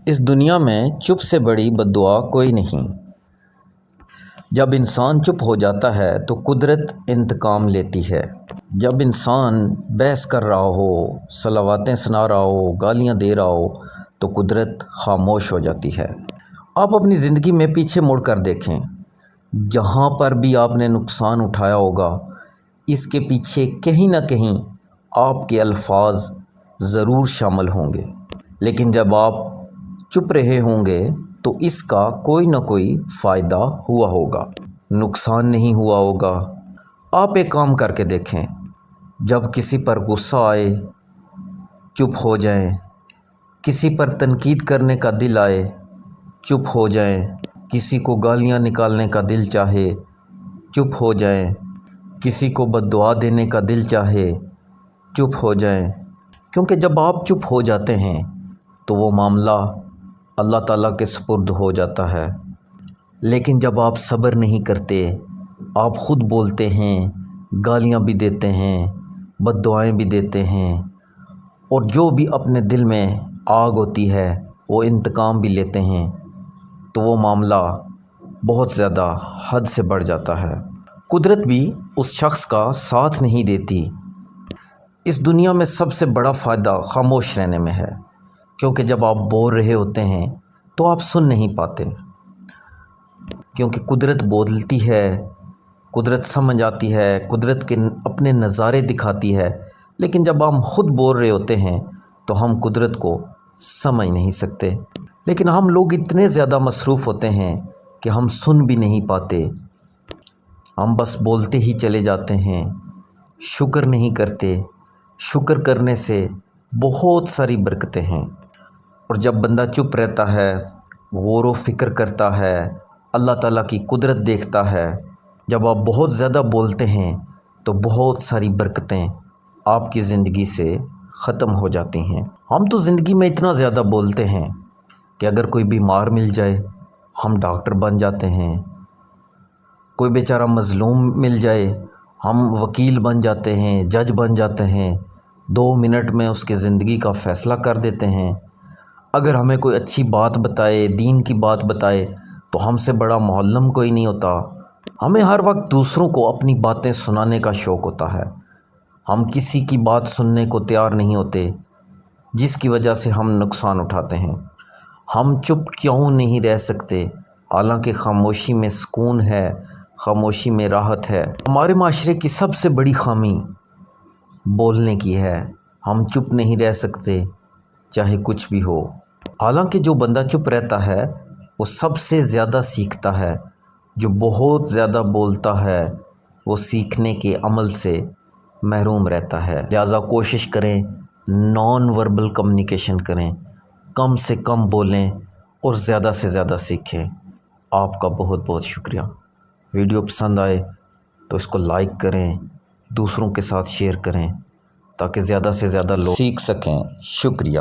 اس دنیا میں چپ سے بڑی بددعا کوئی نہیں۔ جب انسان چپ ہو جاتا ہے تو قدرت انتقام لیتی ہے۔ جب انسان بحث کر رہا ہو، صلواتیں سنا رہا ہو، گالیاں دے رہا ہو تو قدرت خاموش ہو جاتی ہے۔ آپ اپنی زندگی میں پیچھے مڑ کر دیکھیں، جہاں پر بھی آپ نے نقصان اٹھایا ہوگا اس کے پیچھے کہیں نہ کہیں آپ کے الفاظ ضرور شامل ہوں گے، لیکن جب آپ چپ رہے ہوں گے تو اس کا کوئی نہ کوئی فائدہ ہوا ہوگا، نقصان نہیں ہوا ہوگا۔ آپ ایک کام کر کے دیکھیں، جب کسی پر غصہ آئے چپ ہو جائیں، کسی پر تنقید کرنے کا دل آئے چپ ہو جائیں، کسی کو گالیاں نکالنے کا دل چاہے چپ ہو جائیں، کسی کو بد دعا دینے کا دل چاہے چپ ہو جائیں، کیونکہ جب آپ چپ ہو جاتے ہیں تو وہ معاملہ اللہ تعالیٰ کے سپرد ہو جاتا ہے۔ لیکن جب آپ صبر نہیں کرتے، آپ خود بولتے ہیں، گالیاں بھی دیتے ہیں، بد دعائیں بھی دیتے ہیں، اور جو بھی اپنے دل میں آگ ہوتی ہے وہ انتقام بھی لیتے ہیں، تو وہ معاملہ بہت زیادہ حد سے بڑھ جاتا ہے۔ قدرت بھی اس شخص کا ساتھ نہیں دیتی۔ اس دنیا میں سب سے بڑا فائدہ خاموش رہنے میں ہے، کیونکہ جب آپ بول رہے ہوتے ہیں تو آپ سن نہیں پاتے، کیونکہ قدرت بولتی ہے، قدرت سمجھ آتی ہے، قدرت کے اپنے نظارے دکھاتی ہے، لیکن جب ہم خود بول رہے ہوتے ہیں تو ہم قدرت کو سمجھ نہیں سکتے۔ لیکن ہم لوگ اتنے زیادہ مصروف ہوتے ہیں کہ ہم سن بھی نہیں پاتے، ہم بس بولتے ہی چلے جاتے ہیں، شکر نہیں کرتے۔ شکر کرنے سے بہت ساری برکتیں ہیں، اور جب بندہ چپ رہتا ہے، غور و فکر کرتا ہے، اللہ تعالیٰ کی قدرت دیکھتا ہے، جب آپ بہت زیادہ بولتے ہیں تو بہت ساری برکتیں آپ کی زندگی سے ختم ہو جاتی ہیں۔ ہم تو زندگی میں اتنا زیادہ بولتے ہیں کہ اگر کوئی بیمار مل جائے ہم ڈاکٹر بن جاتے ہیں، کوئی بیچارہ مظلوم مل جائے ہم وکیل بن جاتے ہیں، جج بن جاتے ہیں، 2 منٹ میں اس کے زندگی کا فیصلہ کر دیتے ہیں۔ اگر ہمیں کوئی اچھی بات بتائے، دین کی بات بتائے تو ہم سے بڑا معلم کوئی نہیں ہوتا۔ ہمیں ہر وقت دوسروں کو اپنی باتیں سنانے کا شوق ہوتا ہے، ہم کسی کی بات سننے کو تیار نہیں ہوتے، جس کی وجہ سے ہم نقصان اٹھاتے ہیں۔ ہم چپ کیوں نہیں رہ سکتے، حالانکہ خاموشی میں سکون ہے، خاموشی میں راحت ہے۔ ہمارے معاشرے کی سب سے بڑی خامی بولنے کی ہے، ہم چپ نہیں رہ سکتے چاہے کچھ بھی ہو۔ حالانکہ جو بندہ چپ رہتا ہے وہ سب سے زیادہ سیکھتا ہے، جو بہت زیادہ بولتا ہے وہ سیکھنے کے عمل سے محروم رہتا ہے۔ لہٰذا کوشش کریں، نان وربل کمیونیکیشن کریں، کم سے کم بولیں اور زیادہ سے زیادہ سیکھیں۔ آپ کا بہت بہت شکریہ۔ ویڈیو پسند آئے تو اس کو لائک کریں، دوسروں کے ساتھ شیئر کریں تاکہ زیادہ سے زیادہ لوگ سیکھ سکیں۔ شکریہ۔